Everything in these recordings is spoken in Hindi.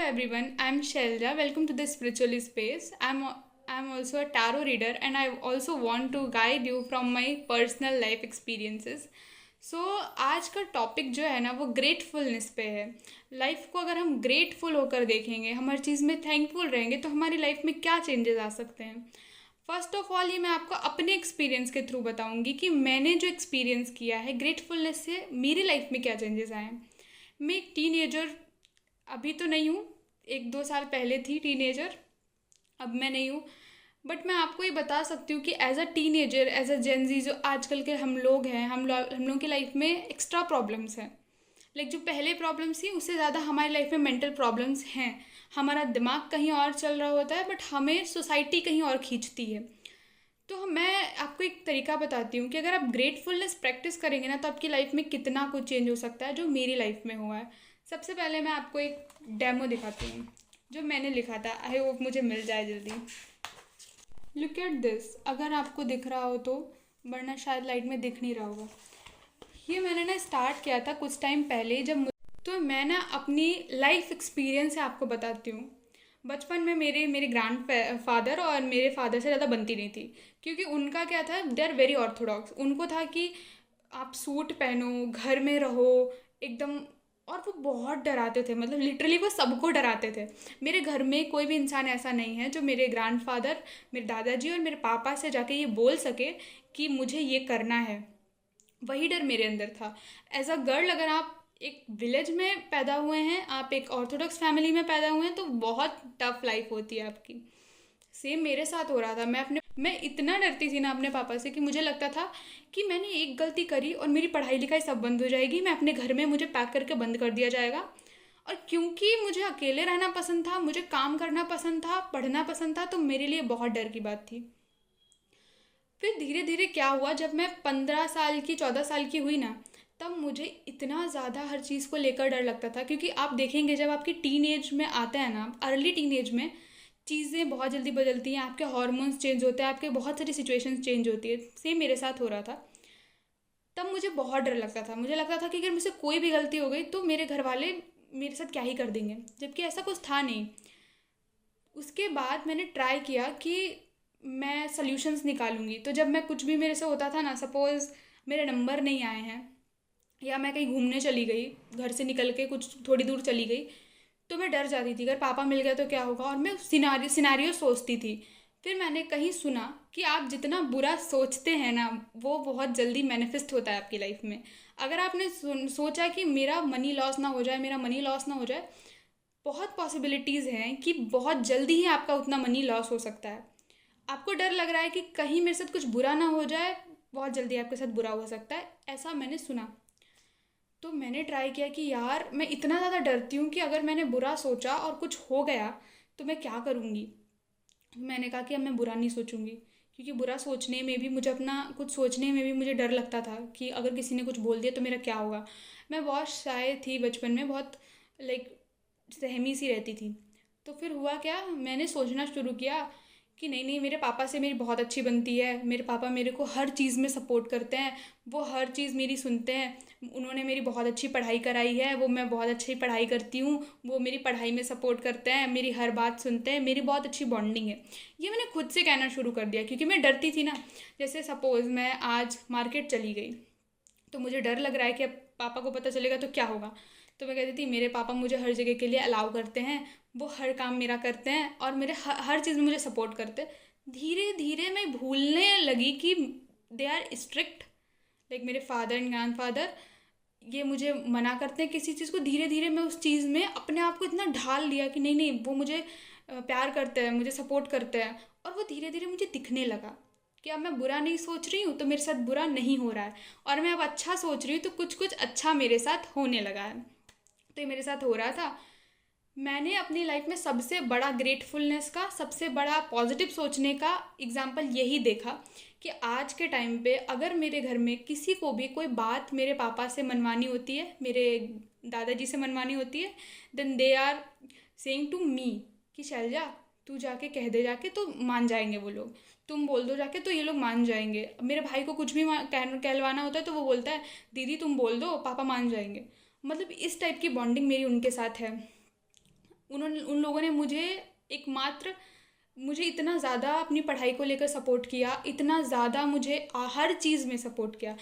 everyone, I'm Shelja. Welcome to the spiritual space. I'm also a tarot reader and I also want to guide you from my personal life experiences. सो आज का टॉपिक जो है ना वो ग्रेटफुलनेस पे है। लाइफ को अगर हम ग्रेटफुल होकर देखेंगे, हम हर चीज़ में थैंकफुल रहेंगे तो हमारी लाइफ में क्या चेंजेस आ सकते हैं। फर्स्ट ऑफ ऑल ये मैं आपको अपने एक्सपीरियंस के थ्रू बताऊंगी कि मैंने जो एक्सपीरियंस किया है ग्रेटफुलनेस से मेरी लाइफ में क्या चेंजेस आए हैं। मैं एक टीनेजर अभी तो नहीं हूँ, एक दो साल पहले थी टीनेजर, अब मैं नहीं हूँ। बट मैं आपको ये बता सकती हूँ कि as a teenager, as a Gen Z, जो आजकल के हम लोग हैं, हम लोग की लाइफ में एक्स्ट्रा प्रॉब्लम्स हैं। लाइक जो पहले प्रॉब्लम्स थी उससे ज़्यादा हमारी लाइफ में मेंटल प्रॉब्लम्स हैं। हमारा दिमाग कहीं और चल रहा होता है बट हमें सोसाइटी कहीं और खींचती है। तो मैं आपको एक तरीका बताती हूँ कि अगर आप ग्रेटफुलनेस प्रैक्टिस करेंगे ना तो आपकी लाइफ में कितना कुछ चेंज हो सकता है, जो मेरी लाइफ में हुआ है। सबसे पहले मैं आपको एक डेमो दिखाती हूँ जो मैंने लिखा था। आई होप मुझे मिल जाए जल्दी। लुक एट दिस, अगर आपको दिख रहा हो तो, वरना शायद लाइट में दिख नहीं रहा होगा। ये मैंने ना स्टार्ट किया था कुछ टाइम पहले तो मैं ना अपनी लाइफ एक्सपीरियंस से आपको बताती हूँ। बचपन में मेरे मेरे ग्रैंड फादर और मेरे फादर से ज़्यादा बनती नहीं थी, क्योंकि उनका क्या था, दे आर वेरी ऑर्थोडॉक्स। उनको था कि आप सूट पहनो, घर में रहो एकदम। और वो बहुत डराते थे, मतलब लिटरली वो सबको डराते थे। मेरे घर में कोई भी इंसान ऐसा नहीं है जो मेरे ग्रैंडफादर, मेरे दादाजी और मेरे पापा से जाके ये बोल सके कि मुझे ये करना है। वही डर मेरे अंदर था। एज अ गर्ल, अगर आप एक विलेज में पैदा हुए हैं, आप एक ऑर्थोडॉक्स फैमिली में पैदा हुए हैं, तो बहुत टफ लाइफ होती है आपकी। सेम मेरे साथ हो रहा था। मैं इतना डरती थी ना अपने पापा से कि मुझे लगता था कि मैंने एक गलती करी और मेरी पढ़ाई लिखाई सब बंद हो जाएगी। मैं अपने घर में, मुझे पैक करके बंद कर दिया जाएगा। और क्योंकि मुझे अकेले रहना पसंद था, मुझे काम करना पसंद था, पढ़ना पसंद था, तो मेरे लिए बहुत डर की बात थी। फिर धीरे धीरे क्या हुआ, जब मैं 15 साल की, 14 साल की हुई ना, तब मुझे इतना ज़्यादा हर चीज़ को लेकर डर लगता था। क्योंकि आप देखेंगे जब आपकी टीन एज में आते हैं ना, अर्ली टीन एज में चीज़ें बहुत जल्दी बदलती हैं, आपके हार्मोन्स चेंज होते हैं, आपके बहुत सारी सिचुएशंस चेंज होती है। सेम मेरे साथ हो रहा था। तब मुझे बहुत डर लगता था। मुझे लगता था कि अगर मुझसे कोई भी गलती हो गई तो मेरे घर वाले मेरे साथ क्या ही कर देंगे, जबकि ऐसा कुछ था नहीं। उसके बाद मैंने ट्राई किया कि मैं सल्यूशंस निकालूंगी। तो जब मैं, कुछ भी मेरे से होता था ना, सपोज़ मेरे नंबर नहीं आए हैं या मैं कहीं घूमने चली गई, घर से निकल के कुछ थोड़ी दूर चली गई, तो मैं डर जाती थी अगर पापा मिल गए तो क्या होगा। और मैं सिनारियो सोचती थी। फिर मैंने कहीं सुना कि आप जितना बुरा सोचते हैं ना, वो बहुत जल्दी मैनिफेस्ट होता है आपकी लाइफ में। अगर आपने सोचा कि मेरा मनी लॉस ना हो जाए, मेरा मनी लॉस ना हो जाए, बहुत पॉसिबिलिटीज़ हैं कि बहुत जल्दी ही आपका उतना मनी लॉस हो सकता है। आपको डर लग रहा है कि कहीं मेरे साथ कुछ बुरा ना हो जाए, बहुत जल्दी आपके साथ बुरा हो सकता है, ऐसा मैंने सुना। तो मैंने ट्राई किया कि यार मैं इतना ज़्यादा डरती हूँ कि अगर मैंने बुरा सोचा और कुछ हो गया तो मैं क्या करूँगी। मैंने कहा कि अब मैं बुरा नहीं सोचूंगी, क्योंकि बुरा सोचने में भी मुझे, अपना कुछ सोचने में भी मुझे डर लगता था कि अगर किसी ने कुछ बोल दिया तो मेरा क्या होगा। मैं बहुत शाय थी बचपन में, बहुत लाइक सहमी सी रहती थी। तो फिर हुआ क्या, मैंने सोचना शुरू किया कि नहीं नहीं, मेरे पापा से मेरी बहुत अच्छी बनती है। मेरे पापा मेरे को हर चीज़ में सपोर्ट करते हैं, वो हर चीज़ मेरी सुनते हैं। उन्होंने मेरी बहुत अच्छी पढ़ाई कराई है, वो, मैं बहुत अच्छी पढ़ाई करती हूँ, वो मेरी पढ़ाई में सपोर्ट करते हैं, मेरी हर बात सुनते हैं, मेरी बहुत अच्छी बॉन्डिंग है। ये मैंने खुद से कहना शुरू कर दिया, क्योंकि मैं डरती थी ना। जैसे सपोज़ मैं आज मार्केट चली गई तो मुझे डर लग रहा है कि अब पापा को पता चलेगा तो क्या होगा। तो मैं कहती थी मेरे पापा मुझे हर जगह के लिए अलाउ करते हैं, वो हर काम मेरा करते हैं और मेरे हर चीज़ में मुझे सपोर्ट करते हैं। धीरे धीरे मैं भूलने लगी कि दे आर स्ट्रिक्ट, लाइक मेरे फादर एंड ग्रैंड फादर, ये मुझे मना करते हैं किसी चीज़ को। धीरे धीरे मैं उस चीज़ में अपने आप को इतना ढाल लिया कि नहीं नहीं, वो मुझे प्यार करते हैं, मुझे सपोर्ट करते हैं। और वो धीरे धीरे मुझे दिखने लगा कि अब मैं बुरा नहीं सोच रही हूँ तो मेरे साथ बुरा नहीं हो रहा है, और मैं अब अच्छा सोच रही हूँ तो कुछ कुछ अच्छा मेरे साथ होने लगा है। तो ये मेरे साथ हो रहा था। मैंने अपनी लाइफ में सबसे बड़ा ग्रेटफुलनेस का, सबसे बड़ा पॉजिटिव सोचने का एग्जाम्पल यही देखा कि आज के टाइम पे अगर मेरे घर में किसी को भी कोई बात मेरे पापा से मनवानी होती है, मेरे दादाजी से मनवानी होती है, then they are saying to me कि शैलजा तू जाके कह दे, जाके तो मान जाएंगे वो लोग। तुम बोल दो जाके तो ये लोग मान जाएंगे। मेरे भाई को कुछ भी कहलवाना होता है तो वो बोलता है दीदी तुम बोल दो, पापा मान जाएंगे। मतलब इस टाइप की बॉन्डिंग मेरी उनके साथ है। उन लोगों ने मुझे इतना ज़्यादा अपनी पढ़ाई को लेकर सपोर्ट किया, इतना ज़्यादा मुझे हर चीज़ में सपोर्ट किया।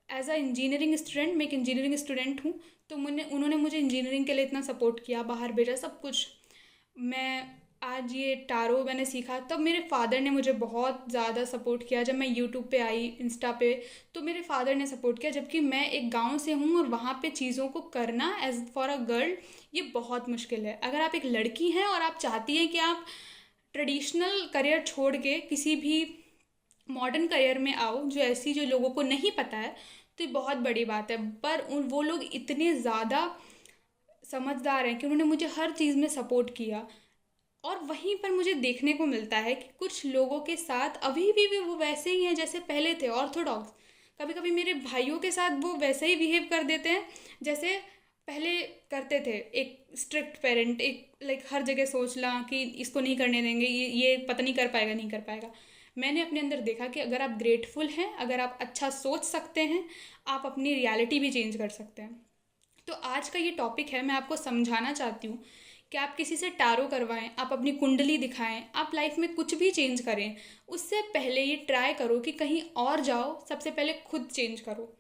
एज अ इंजीनियरिंग स्टूडेंट, मैं एक इंजीनियरिंग स्टूडेंट हूँ, तो उन्होंने मुझे इंजीनियरिंग के लिए इतना सपोर्ट किया, बाहर भेजा, सब कुछ। मैं आज ये टारो मैंने सीखा तब मेरे फादर ने मुझे बहुत ज़्यादा सपोर्ट किया। जब मैं यूट्यूब पे आई, इंस्टा पे, तो मेरे फादर ने सपोर्ट किया, जबकि मैं एक गांव से हूँ और वहाँ पे चीज़ों को करना एज फॉर अ गर्ल ये बहुत मुश्किल है। अगर आप एक लड़की हैं और आप चाहती हैं कि आप ट्रेडिशनल करियर छोड़ के किसी भी मॉडर्न करियर में आओ जो लोगों को नहीं पता है, तो ये बहुत बड़ी बात है। पर वो लोग इतने ज़्यादा समझदार हैं कि उन्होंने मुझे हर चीज़ में सपोर्ट किया। और वहीं पर मुझे देखने को मिलता है कि कुछ लोगों के साथ अभी भी वो वैसे ही हैं जैसे पहले थे, ऑर्थोडॉक्स। कभी कभी मेरे भाइयों के साथ वो वैसे ही बिहेव कर देते हैं जैसे पहले करते थे। एक स्ट्रिक्ट पेरेंट, एक लाइक हर जगह सोचना कि इसको नहीं करने देंगे, ये पता नहीं कर पाएगा, नहीं कर पाएगा। मैंने अपने अंदर देखा कि अगर आप ग्रेटफुल हैं, अगर आप अच्छा सोच सकते हैं, आप अपनी रियलिटी भी चेंज कर सकते हैं। तो आज का ये टॉपिक है, मैं आपको समझाना चाहती हूँ कि आप किसी से टारो करवाएं, आप अपनी कुंडली दिखाएं, आप लाइफ में कुछ भी चेंज करें, उससे पहले ये ट्राई करो कि कहीं और जाओ, सबसे पहले खुद चेंज करो।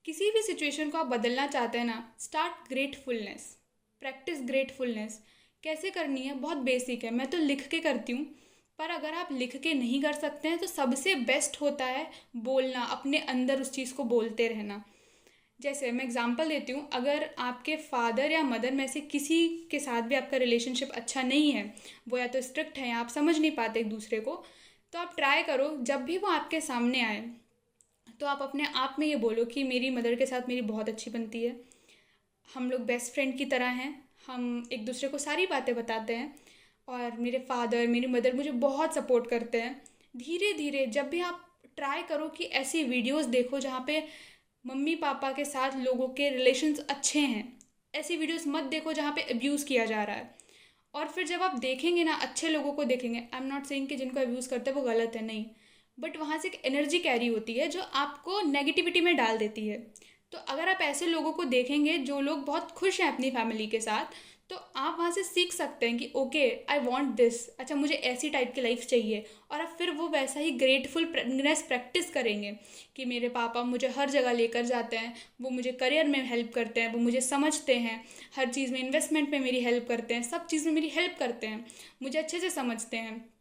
किसी भी सिचुएशन को आप बदलना चाहते हैं ना, स्टार्ट ग्रेटफुलनेस, प्रैक्टिस ग्रेटफुलनेस। कैसे करनी है? बहुत बेसिक है, मैं तो लिख के करती हूँ। पर अगर आप लिख के नहीं कर सकते हैं तो सबसे बेस्ट होता है बोलना, अपने अंदर उस चीज़ को बोलते रहना। जैसे मैं एग्जांपल देती हूँ, अगर आपके फादर या मदर में से किसी के साथ भी आपका रिलेशनशिप अच्छा नहीं है, वो या तो स्ट्रिक्ट है या आप समझ नहीं पाते एक दूसरे को, तो आप ट्राई करो जब भी वो आपके सामने आए तो आप अपने आप में ये बोलो कि मेरी मदर के साथ मेरी बहुत अच्छी बनती है, हम लोग बेस्ट फ्रेंड की तरह हैं, हम एक दूसरे को सारी बातें बताते हैं, और मेरे फादर मेरी मदर मुझे बहुत सपोर्ट करते हैं। धीरे धीरे जब भी आप ट्राई करो कि ऐसी वीडियोस देखो जहाँ पे मम्मी पापा के साथ लोगों के रिलेशंस अच्छे हैं, ऐसी वीडियोस मत देखो जहाँ पे अब्यूज़ किया जा रहा है। और फिर जब आप देखेंगे ना, अच्छे लोगों को देखेंगे, आई एम नॉट सेइंग कि जिनको अब्यूज़ करते हैं वो गलत है, नहीं, बट वहाँ से एक एनर्जी कैरी होती है जो आपको नेगेटिविटी में डाल देती है। तो अगर आप ऐसे लोगों को देखेंगे जो लोग बहुत खुश हैं अपनी फैमिली के साथ, तो आप वहाँ से सीख सकते हैं कि ओके आई वांट दिस, अच्छा मुझे ऐसी टाइप की लाइफ चाहिए। और आप फिर वो वैसा ही ग्रेटफुलनेस प्रैक्टिस करेंगे कि मेरे पापा मुझे हर जगह लेकर जाते हैं, वो मुझे करियर में हेल्प करते हैं, वो मुझे समझते हैं, हर चीज़ में, इन्वेस्टमेंट में मेरी हेल्प करते हैं, सब चीज़ में मेरी हेल्प करते हैं, मुझे अच्छे से समझते हैं,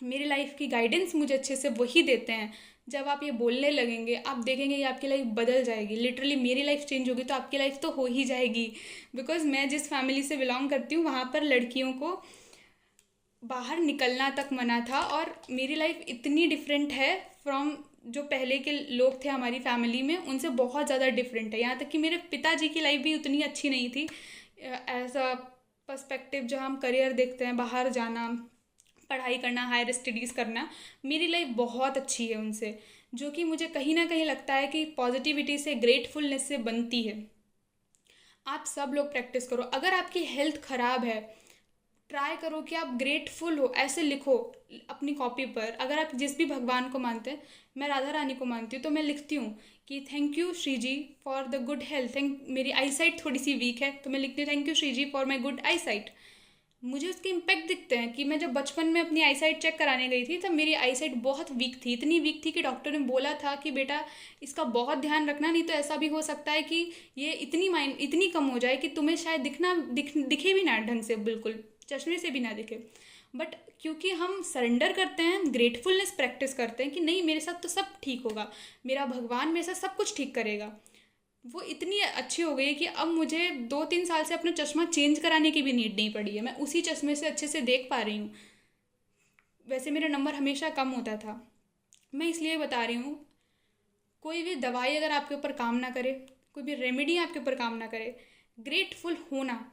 मेरी लाइफ की गाइडेंस मुझे अच्छे से वही देते हैं। जब आप ये बोलने लगेंगे, आप देखेंगे कि आपकी लाइफ बदल जाएगी। लिटरली मेरी लाइफ चेंज होगी तो आपकी लाइफ तो हो ही जाएगी। बिकॉज मैं जिस फैमिली से बिलोंग करती हूँ वहाँ पर लड़कियों को बाहर निकलना तक मना था, और मेरी लाइफ इतनी डिफरेंट है फ्रॉम जो पहले के लोग थे हमारी फैमिली में, उनसे बहुत ज़्यादा डिफरेंट है। यहाँ तक कि मेरे पिताजी की लाइफ भी उतनी अच्छी नहीं थी। एज अ पर्सपेक्टिव जो हम करियर देखते हैं, बाहर जाना, पढ़ाई करना, हायर स्टडीज़ करना, मेरी लाइफ बहुत अच्छी है उनसे, जो कि मुझे कहीं ना कहीं लगता है कि पॉजिटिविटी से, ग्रेटफुलनेस से बनती है। आप सब लोग प्रैक्टिस करो। अगर आपकी हेल्थ ख़राब है, ट्राई करो कि आप ग्रेटफुल हो, ऐसे लिखो अपनी कॉपी पर। अगर आप जिस भी भगवान को मानते हैं, मैं राधा रानी को मानती हूँ, तो मैं लिखती हूँ कि thank you Shri ji for the good health. मेरी आई साइट थोड़ी सी वीक है तो मैं लिखती हूँ thank you Shri ji for my good eyesight. मुझे उसके इम्पैक्ट दिखते हैं कि मैं जब बचपन में अपनी आईसाइट चेक कराने गई थी तब मेरी आईसाइट बहुत वीक थी, इतनी वीक थी कि डॉक्टर ने बोला था कि बेटा इसका बहुत ध्यान रखना, नहीं तो ऐसा भी हो सकता है कि ये इतनी कम हो जाए कि तुम्हें शायद दिखे भी ना ढंग से, बिल्कुल चश्मे से भी ना दिखे। बट क्योंकि हम सरेंडर करते हैं, ग्रेटफुलनेस प्रैक्टिस करते हैं कि नहीं मेरे साथ तो सब ठीक होगा, मेरा भगवान मेरे साथ सब कुछ ठीक करेगा, वो इतनी अच्छी हो गई कि अब मुझे 2-3 साल से अपना चश्मा चेंज कराने की भी नीड नहीं पड़ी है। मैं उसी चश्मे से अच्छे से देख पा रही हूँ। वैसे मेरा नंबर हमेशा कम होता था। मैं इसलिए बता रही हूँ, कोई भी दवाई अगर आपके ऊपर काम ना करे, कोई भी रेमेडी आपके ऊपर काम ना करे, ग्रेटफुल होना,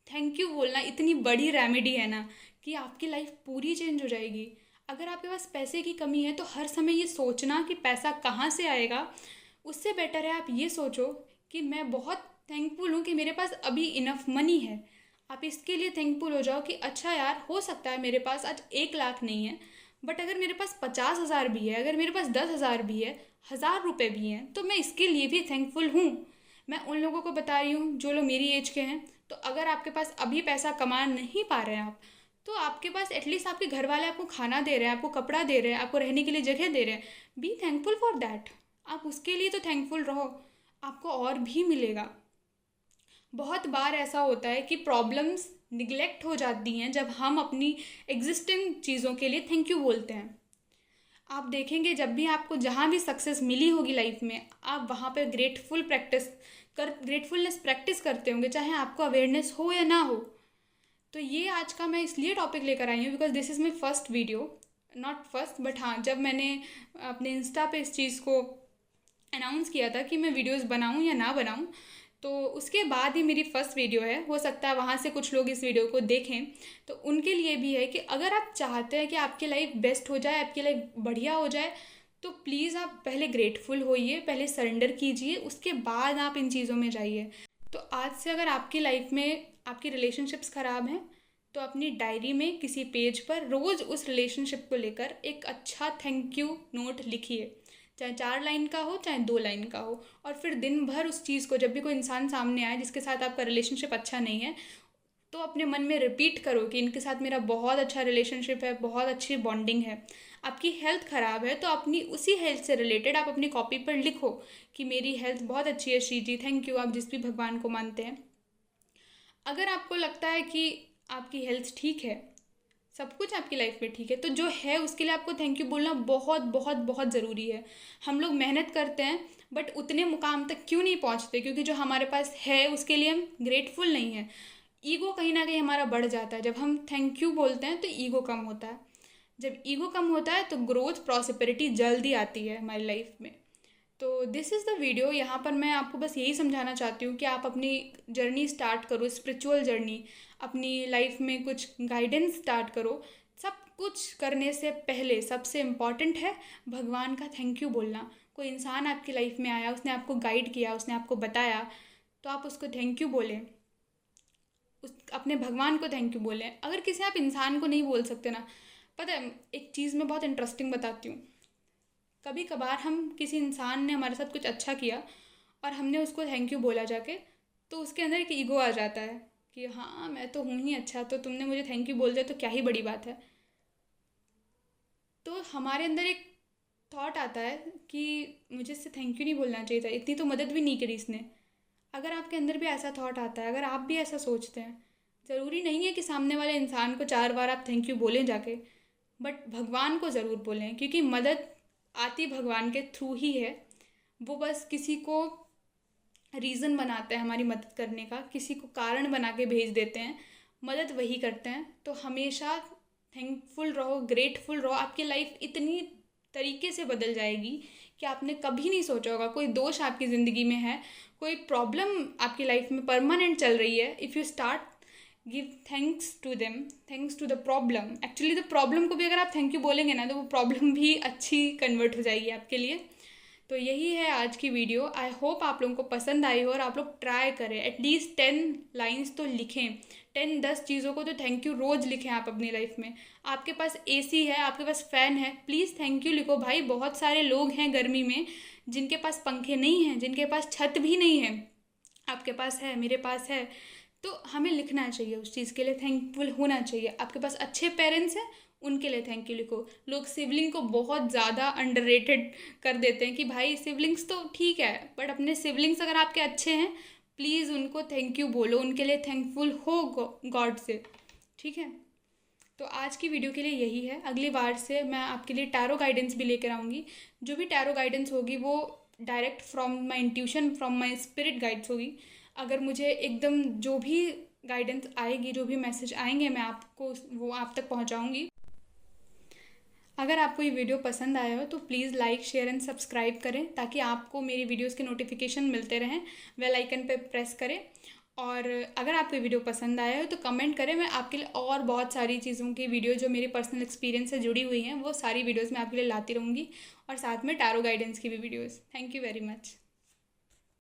थैंक यू बोलना इतनी बड़ी रेमेडी है ना कि आपकी लाइफ पूरी चेंज हो जाएगी। अगर आपके पास पैसे की कमी है तो हर समय ये सोचना कि पैसा कहाँ से आएगा, उससे बेटर है आप ये सोचो कि मैं बहुत थैंकफुल हूँ कि मेरे पास अभी इनफ मनी है। आप इसके लिए थैंकफुल हो जाओ कि अच्छा यार, हो सकता है मेरे पास आज 1 लाख नहीं है, बट अगर मेरे पास 50,000 भी है, अगर मेरे पास 10,000 भी है, 1,000 रुपये भी हैं, तो मैं इसके लिए भी थैंकफुल हूँ। मैं उन लोगों को बता रही हूँ जो लोग मेरी एज के हैं, तो अगर आपके पास अभी पैसा कमा नहीं पा रहे हैं आप, तो आपके पास एटलीस्ट आपके घर वाले आपको खाना दे रहे हैं, आपको कपड़ा दे रहे हैं, आपको रहने के लिए जगह दे रहे हैं, बी थैंकफुल फॉर दैट। आप उसके लिए तो थैंकफुल रहो, आपको और भी मिलेगा। बहुत बार ऐसा होता है कि प्रॉब्लम्स निगलेक्ट हो जाती हैं जब हम अपनी एग्जिस्टिंग चीज़ों के लिए थैंक यू बोलते हैं। आप देखेंगे जब भी आपको जहाँ भी सक्सेस मिली होगी लाइफ में, आप वहाँ पे ग्रेटफुलनेस प्रैक्टिस करते होंगे, चाहे आपको अवेयरनेस हो या ना हो। तो ये आज का मैं इसलिए टॉपिक लेकर आई हूँ because this is my first video, not first but हाँ, जब मैंने अपने इंस्टा पे इस चीज़ को अनाउंस किया था कि मैं वीडियोस बनाऊं या ना बनाऊं, तो उसके बाद ही मेरी फर्स्ट वीडियो है। हो सकता है वहाँ से कुछ लोग इस वीडियो को देखें, तो उनके लिए भी है कि अगर आप चाहते हैं कि आपकी लाइफ बेस्ट हो जाए, आपकी लाइफ बढ़िया हो जाए, तो प्लीज़ आप पहले ग्रेटफुल होइए, पहले सरेंडर कीजिए, उसके बाद आप इन चीज़ों में जाइए। तो आज से अगर आपकी लाइफ में आपकी रिलेशनशिप्स ख़राब हैं, तो अपनी डायरी में किसी पेज पर रोज़ उस रिलेशनशिप को लेकर एक अच्छा थैंक यू नोट लिखिए, चाहे 4 लाइन का हो चाहे 2 लाइन का हो। और फिर दिन भर उस चीज़ को, जब भी कोई इंसान सामने आए जिसके साथ आपका रिलेशनशिप अच्छा नहीं है, तो अपने मन में रिपीट करो कि इनके साथ मेरा बहुत अच्छा रिलेशनशिप है, बहुत अच्छी बॉन्डिंग है। आपकी हेल्थ ख़राब है तो अपनी उसी हेल्थ से रिलेटेड आप अपनी कॉपी पर लिखो कि मेरी हेल्थ बहुत अच्छी है श्री जी, थैंक यू, आप जिस भी भगवान को मानते हैं। अगर आपको लगता है कि आपकी हेल्थ ठीक है, सब कुछ आपकी लाइफ में ठीक है, तो जो है उसके लिए आपको थैंक यू बोलना बहुत बहुत बहुत ज़रूरी है। हम लोग मेहनत करते हैं बट उतने मुकाम तक क्यों नहीं पहुंचते? क्योंकि जो हमारे पास है उसके लिए हम ग्रेटफुल नहीं हैं। ईगो कहीं ना कहीं हमारा बढ़ जाता है। जब हम थैंक यू बोलते हैं तो ईगो कम होता है। जब ईगो कम होता है तो ग्रोथ प्रॉस्पेरिटी जल्दी आती है हमारी लाइफ में। तो दिस इज़ द वीडियो। यहाँ पर मैं आपको बस यही समझाना चाहती हूँ कि आप अपनी जर्नी स्टार्ट करो, स्पिरिचुअल जर्नी, अपनी लाइफ में कुछ गाइडेंस स्टार्ट करो। सब कुछ करने से पहले सबसे इम्पॉर्टेंट है भगवान का थैंक यू बोलना। कोई इंसान आपकी लाइफ में आया, उसने आपको गाइड किया, उसने आपको बताया, तो आप उसको थैंक यू बोलें, उस अपने भगवान को थैंक यू बोलें। अगर किसी आप इंसान को नहीं बोल सकते ना, पता है एक चीज़ मैं बहुत इंटरेस्टिंग बताती हूँ। कभी कभार हम किसी इंसान ने हमारे साथ कुछ अच्छा किया और हमने उसको थैंक यू बोला जाके, तो उसके अंदर एक ईगो आ जाता है कि हाँ मैं तो हूँ ही अच्छा, तो तुमने मुझे थैंक यू बोल दिया तो क्या ही बड़ी बात है। तो हमारे अंदर एक थॉट आता है कि मुझे इससे थैंक यू नहीं बोलना चाहिए था, इतनी तो मदद भी नहीं करी इसने। अगर आपके अंदर भी ऐसा थॉट आता है, अगर आप भी ऐसा सोचते हैं, ज़रूरी नहीं है कि सामने वाले इंसान को 4 बार आप थैंक यू बोलें जाके, बट भगवान को ज़रूर बोलें, क्योंकि मदद आती भगवान के थ्रू ही है। वो बस किसी को रीज़न बनाते हैं हमारी मदद करने का, किसी को कारण बना के भेज देते हैं, मदद वही करते हैं। तो हमेशा थैंकफुल रहो, ग्रेटफुल रहो। आपकी लाइफ इतनी तरीके से बदल जाएगी कि आपने कभी नहीं सोचा होगा। कोई दोष आपकी ज़िंदगी में है, कोई प्रॉब्लम आपकी लाइफ में परमानेंट चल रही है, if you start give thanks to them, thanks to the problem. Actually the problem को भी अगर आप थैंक यू बोलेंगे ना, तो वो प्रॉब्लम भी अच्छी कन्वर्ट हो जाएगी आपके लिए। तो यही है आज की वीडियो। आई होप आप लोगों को पसंद आई हो और आप लोग ट्राई करें, एटलीस्ट 10 लाइन्स तो लिखें, 10-10 चीज़ों को तो थैंक यू रोज़ लिखें आप अपनी लाइफ में। आपके पास एसी है, आपके पास फ़ैन है, प्लीज़ थैंक यू लिखो भाई। बहुत सारे लोग हैं गर्मी में जिनके पास पंखे नहीं हैं, जिनके पास छत भी नहीं है। आपके पास है, मेरे पास है, तो हमें लिखना चाहिए, उस चीज़ के लिए थैंकफुल होना चाहिए। आपके पास अच्छे पेरेंट्स हैं, उनके लिए थैंक यू लिखो। लोग सिबलिंग को बहुत ज़्यादा अंडररेटेड कर देते हैं कि भाई सिबलिंग्स तो ठीक है, बट अपने सिबलिंग्स अगर आपके अच्छे हैं, प्लीज़ उनको थैंक यू बोलो, उनके लिए थैंकफुल हो गॉड से, ठीक है। तो आज की वीडियो के लिए यही है। अगली बार से मैं आपके लिए टैरो गाइडेंस भी लेकर आऊँगी। जो भी टैरो गाइडेंस होगी वो direct from my intuition, from my spirit guides होगी। अगर मुझे एकदम जो भी गाइडेंस आएगी, जो भी मैसेज आएंगे, मैं आपको वो आप तक पहुंचाऊंगी। अगर आपको ये वीडियो पसंद आया हो तो please like, share and subscribe करें, ताकि आपको मेरी वीडियोस के नोटिफिकेशन मिलते रहें। बेल आइकन पे प्रेस करें। और अगर आपको ये वीडियो पसंद आया हो तो कमेंट करें। मैं आपके लिए और बहुत सारी चीज़ों की वीडियो जो मेरे पर्सनल एक्सपीरियंस से जुड़ी हुई हैं, वो सारी वीडियोज़ मैं आपके लिए लाती रहूँगी, और साथ में टैरो गाइडेंस की भी videos. Thank you very much.